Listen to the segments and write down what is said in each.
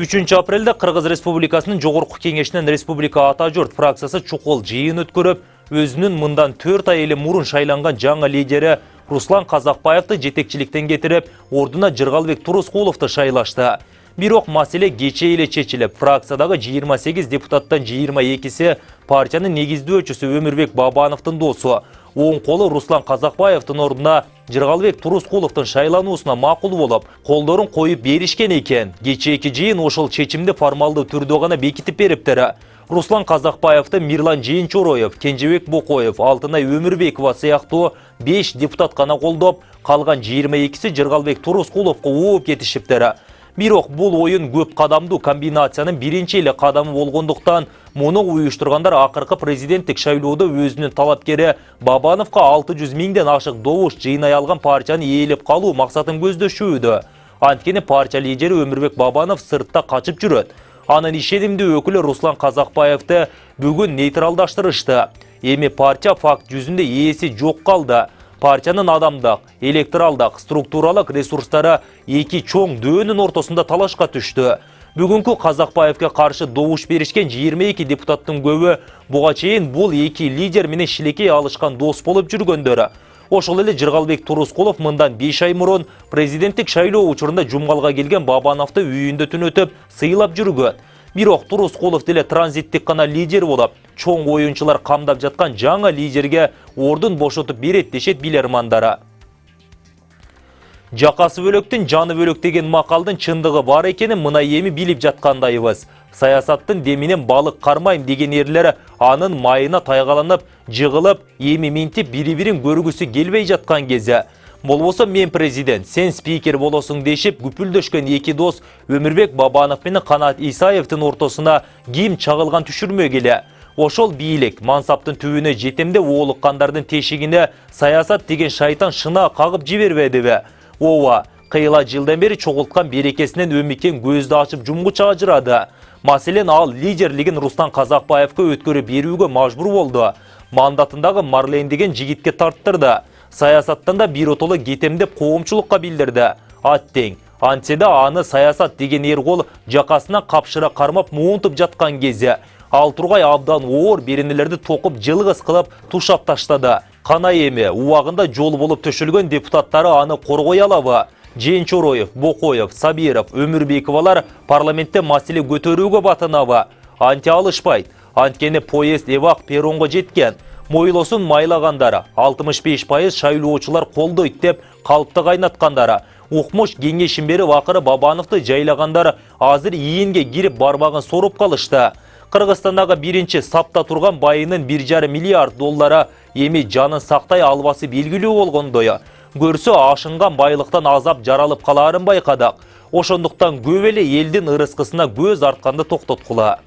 3 апрелде Кыргыз Республикасынын Жогорку Кеңешинин Республика Ата Журт фракциясы чукул жыйын өткөрүп, өзүнүн мындан 4 ай эле мурун шайланган жаңы лидери Руслан Казакбаевди жетекчиликтен кетирип, ордуна Жыргалбек Турускуловду шайлашты. Бирок маселе кече эле чечилип, фракциядагы 28 депутаттан 22си партиянын негиздөөчүсү Өмүрбек Бабановдун досу, оң колу Руслан Казакбаевдин ордуна Жыргалбек Турускуловдун шайлануусуна макул болуп, колдорун коюп беришкен экен. Кечээки жыйын ошол чечимди формалдуу түрдө гана бекитип бериптир. Руслан Казакбаевди Мирлан Жыйынчороев, Кенжебек Бокоев, Алтынай Өмүрбекова сыяктуу 5 депутат гана колдоп, калган 22си Жыргалбек Турускуловго ооп кетишиптир. Бирок бул оюн көп кадамдуу комбинациянын биринчи эле кадамы болгондуктан, муну уюштургандар акыркы президенттик шайлоодо өзүнүн талапкери Бабановго 600 миңден ашык добуш жыйнай алган партияны ээлеп калуу максатын көздөшүүдө. Анткени партия лидери Өмүрбек Бабанов сыртта качып жүрөт. Анын ишенимдүү өкүлү Руслан Казакбаевди бүгүн нейтралдаштырышты. Эми партия факт жүзүндө ээси жок калды. Партиянын адамдык, электоралдык, структуралык ресурстары эки чоң дөөнүн ортосунда талашка түштү. Бүгүнкү Казакбаевге каршы добуш беришкен 22 депутаттын көбү буга чейин бул эки лидер менен шилекей алышкан дос болуп жүргөндөр. Ошол эле Жыргалбек Турускулов мындан 5 ай мурун президенттик шайлоо учурунда жумгалга келген Бабановду үйүндө түнөтүп, сыйлап жүргөн. Бирок Турускулов деле транзиттик гана лидер болуп, чоң оюнчулар камдап жаткан жаңа лидерге ордун бошотуп берет дешет билермандары. Жакасы бөлөктүн жаны бөлөк деген макалдын чындыгы бар экенин мына эми билип жаткандайбыз. Саясаттын деминен балык кармайм деген эрлер анын майына тайгаланып, жыгылып, эми минтип бири-бирин көргүсү келбей жаткан кезде. Болбосо мен президент, сен спикер болосуң дешип күпүлдөшкөн эки дос Өмүрбек Бабанов менен Канат Исаевдин ортосуна ким чагылган түшүрмө келе. Ошол бийлик мансаптын түбүнө жетемде оолуккандардын тешигине саясат деген шайтан шына кагып жибербедиби? Ооба, кыйла жылдан бери чогулткан берекесинен өмүкен көздү ачып жумгуча ажырады. Маселен ал лидерлигин Руслан Казакбаевге өткөрүп берүүгө мажбур болду. Мандатындагы Марлен деген жигитке тарттырды. Саясаттан да биротоло кетем деп коомчулукка билдирди. Аттең, антседе аны саясат деген эркол жакасына капшыра кармап муунтуп жаткан кезде. Ал тургай абдан оор беренелерди токуп жылгыс кылып тушап таштады. Кана эми убагында жол болуп төшөлгөн депутаттары аны коргой алабы? Жыйынчороев, Бокоев, Сабиров, Өмүрбековалар парламентте маселе көтөрүүгө батынабы? Анте алышпайт. Анткени поезд эвак перронго жеткен. Мойлосун майлагандары 65% шайлоочулар колдойт деп калпты кайнаткандары. Укмуш кеңешин берип акыры Бабановду жайлагандар азыр ийинге кирип бармагын соруп калышты. Кыргызстандагы биринчи сапта турган байынын 1,5 миллиард доллары эми жанын сактай албасы белгилүү болгондой. Көрсө ашынган байлыктан азап жаралып калаарын байкадык. Ошондуктан көп эле элдин ырыскысына көз артканды токтоткула.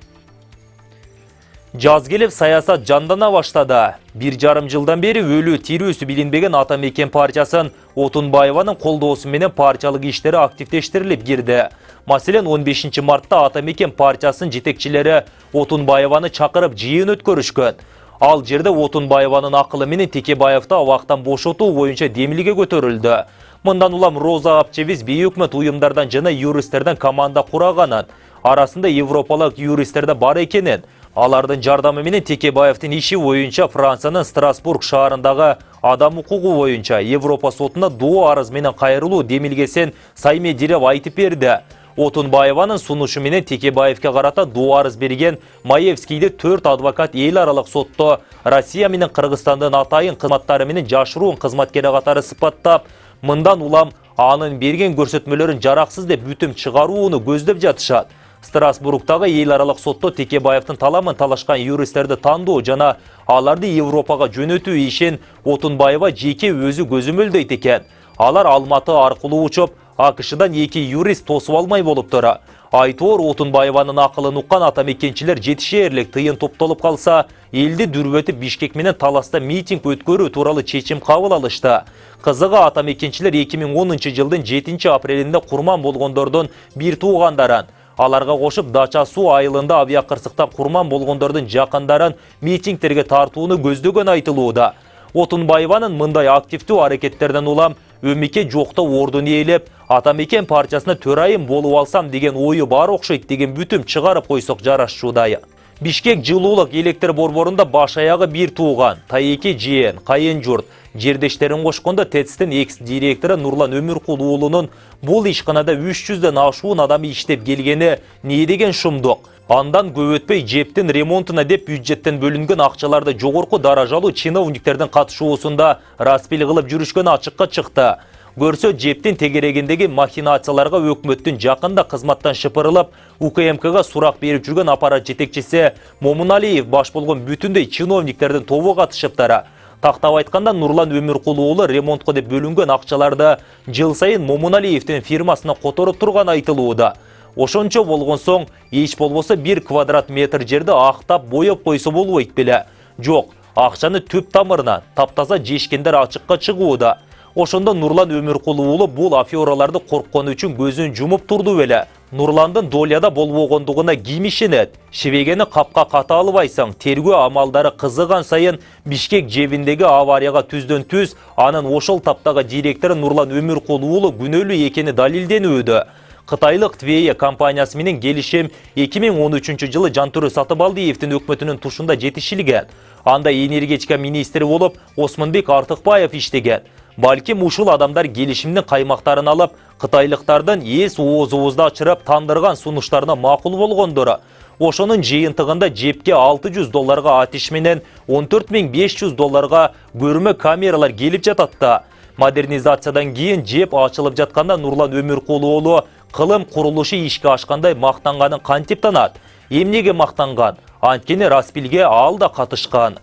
Жаз келип саясат жандана баштады. 1,5 жылдан бери өлүү тирүүсү билинбеген Ата Мекен партиясын Отунбаеванын колдоосу менен партиялык иштери активдештирилип кирди. Маселен 15 мартта Ата Мекен партиясынын жетекчилери Отунбаеваны чакырып жыйын өткөрүшкөн. Ал жерде Отунбаеванын акылы менен Текебаевди абактан бошотуу боюнча демилге көтөрүлдү. Мындан улам Роза Апчевиз бейөкмөт уюмдардан жана юристтерден команда кураганын, арасында европалык юристтер да бар экенин, алардын жардамы менен Текебаевдин иши боюнча Франциянын Страсбург шаарындагы адам укугу боюнча Европа сотуна доо арыз менен кайрылуу демилгесин Саймедиров айтып берди. Отунбаеванын сунушу менен Текебаевге карата доо арыз берген Маевскийди 4 адвокат эл аралык сотто Россия менен Кыргызстандын атайын кызматтары менен жашыруун кызматкери катары сыпаттап, мындан улам анын берген көрсөтмөлөрүн жараксыз деп бүтүм чыгарууну көздөп жатышат. Страсбургтагы эл аралык сотто Текебаевдин таламын талашкан юристтерди тандоо жана аларды Европага жөнөтүү ишин Отунбаева жеке өзү көзөмөлдөйт экен. Алар Алматы аркылуу учуп, АКШдан 2 юрист тосуп алмай болуптур. Айтор Отунбаеванын акылын уккан ата мекенчилер жетишээрлик тыйын топтолуп калса, элди дүрбөтүп Бишкек менен таласта митинг өткөрүү тууралуу чечим кабыл алышты. Кызыгы ата мекенчилер 2010 жылдын 7 апрелинде курман болгондордун бир туугандарын, аларга кошуп Дача суу айылында авиакырсыктан курман болгондордун жакындарын митингтерге тартууну көздөгөн айтылууда. Отунбаеванын мындай активдүү аракеттерден улам өмеке жоқта ордун ээлеп, Атамекен партиясына төрайым болуп алсам деген ойы бар окшойт деген бүтүм чыгарып койсок жарашчудай. Бишкек жылуулук электр борборунда баш аягы бир тууган, тайеки жээн, кайын журт, жердештерин кошкондо ТЭЦ-тин экс-директору Нурлан Өмүркул уулунун бул ишканада 300дөн ашуун адамы иштеп келгени не деген шумдук. Андан көп өтпөй жептин ремонтуна деп бюджеттен бөлүнгөн акчаларды жогорку даражалуу чиновниктердин катышуусунда распил кылып жүрүшкөнү ачыкка чыкты. Көрсө жептин тегерегиндеги махинацияларга өкмөттүн жакында кызматтан шыпырылып, УКМКга сурак берип жүргөн аппарат жетекчиси Момуналиев баш болгон бүтүндөй чиновниктердин тобу катышыптыр. Тактап айтканда Нурлан Өмүркул уулу ремонтко деп бөлүнгөн акчаларды жыл сайын Момуналиевдин фирмасына которуп турган айтылууда. Ошончо болгон соң, эч болбосо 1 квадрат метр жерди актап боёп койсо болбойт беле. Жок, акчаны түп тамырынан таптаза жешкендер ачыкка чыгууда. Ошондо Нурлан Өмүркул уулу бул афераларды корккону үчүн көзүн жумуп турду беле. Нурландын долияда болбогондугуна ким ишенет? Шебегени капка ката албайсаң, тергөө амалдары кызыган сайын Бишкек жебиндеги аварияга түздөн түз, анын ошол таптагы директору Нурлан Өмүркул уулу күнөөлүү экени далилденүүдө. Кытайлык Твея компаниясы менен келишим 2013 жылы Жантөрө Сатыбалдиевдин өкмөтүнүн тушунда жетишилген. Анда энергетика министри болуп Осмонбек Артыкбаев иштеген. Балким ушул адамдар келишимдин каймактарын алып, кытайлыктардын эс оозубузду ачырып тандырган сунуштарына макул болгондору. Ошонун жыйынтыгында жепке $600 атиш менен $14,500 көрмө камералар келип жатат. Модернизациядан кийин жеп ачылып жатканда Нурлан Өмүркул уулу кылым курулушу ишке ашкандай мактанганын кантип танат? Эмнеге мактанган? Анткени распилге ал да катышкан.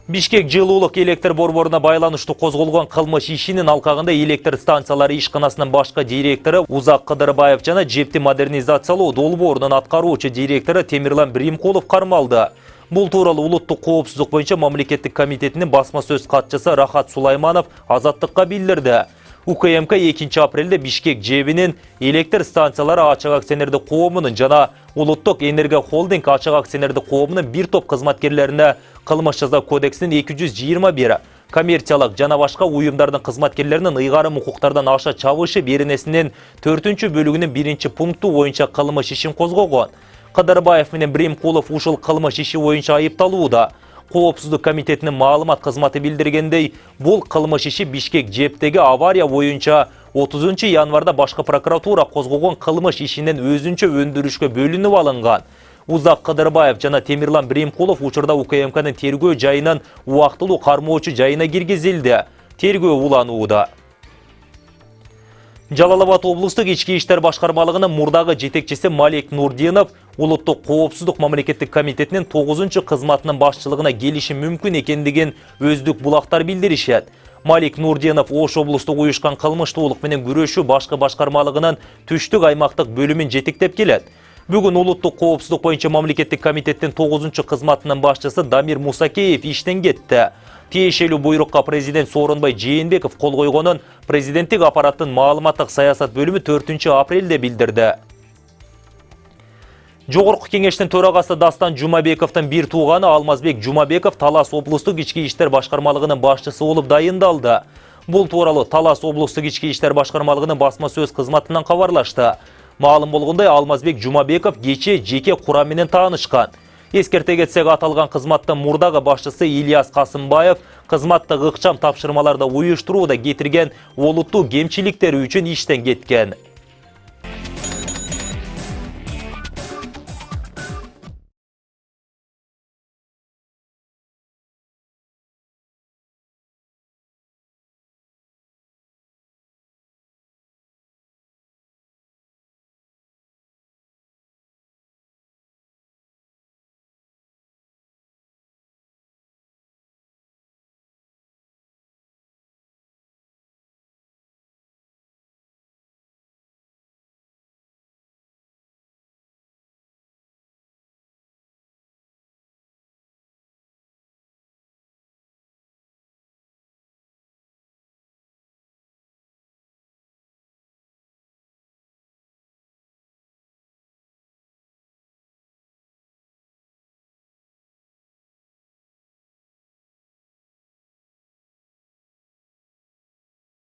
Бишкек жылуулук электр борборуна байланыштуу козголгон кылмыш ишинин алкагында электр станциялары ишканасынын башкы директору Узак Кыдырбаев жана жепти модернизациялоо долбоорунун аткаруучу директору Темирлан Биримкулов кармалды. Бул тууралуу улуттук коопсуздук боюнча мамлекеттик комитетинин басма сөз катчысы Рахат Сулайманов Азаттыкка билдирди. УКМК 2 апрелде Бишкек жебинин электр станциялары ачык акционердик коомунун жана Улуттук энергия холдинг ачык акционердик коомунун бир топ кызматкерлерине кылмыш жаза кодексинин 221 коммерциялык жана башка уюмдардын кызматкерлеринин ыйгарым укуктардан аша чабышы беренесинин 4-бөлүгүнүн 1-пункту боюнча кылмыш ишин козгогон. Кыдырбаев менен Биримкулов ушул кылмыш иши боюнча айыпталууда. Коопсуздук комитетинин маалымат кызматы билдиргендей, бул кылмыш иши Бишкек жептеги авария боюнча 30 январда башкы прокуратура козгогон кылмыш ишинен өзүнчө өндүрүшкө бөлүнүп алынган. Узак Кыдырбаев жана Темирлан Биримкулов учурда УКМКнын тергөө жайынын убактылуу кармоочу жайына киргизилди. Тергөө уланууда. Жалал-Абад облустук ички иштер башкармалыгынын мурдагы жетекчиси Малик Нурдинов Улуттук коопсуздук мамлекеттик комитетинин 9-кызматынын башчылыгына келиши мүмкүн экендигин өздүк булактар билдиришет. Малик Нурдинов Ош облустук уюшкан кылмыштуулук менен күрөшүү башкы башкармалыгынын түштүк аймактык бөлүмүн жетектеп келет. Бүгүн улуттук коопсуздук боюнча мамлекеттик комитеттин 9-кызматынын башчысы Дамир Мусакеев иштен кетти. Тиешелүү буйрукка президент Сооронбай Жээнбеков кол койгонун президенттик аппараттын маалыматтык саясат бөлүмү 4-апрелде билдирди. Жогорку кеңештин төрагасы Дастан Жумабековдун бир тууганы Алмазбек Жумабеков Талас облустук ички иштер башкармалыгынын башчысы болуп дайындалды. Бул тууралуу Талас облустук ички иштер башкармалыгынын басма сөз кызматынан кабарлашты. Маалым болгондой, Алмазбек Жумабеков кече жеке курам менен таанышкан. Эскерте кетсек, аталган кызматтын мурдагы башчысы Ильяс Касымбаев кызматтык ыкчам тапшырмаларды уюштурууда кетирген олуттуу кемчиликтери үчүн иштен кеткен.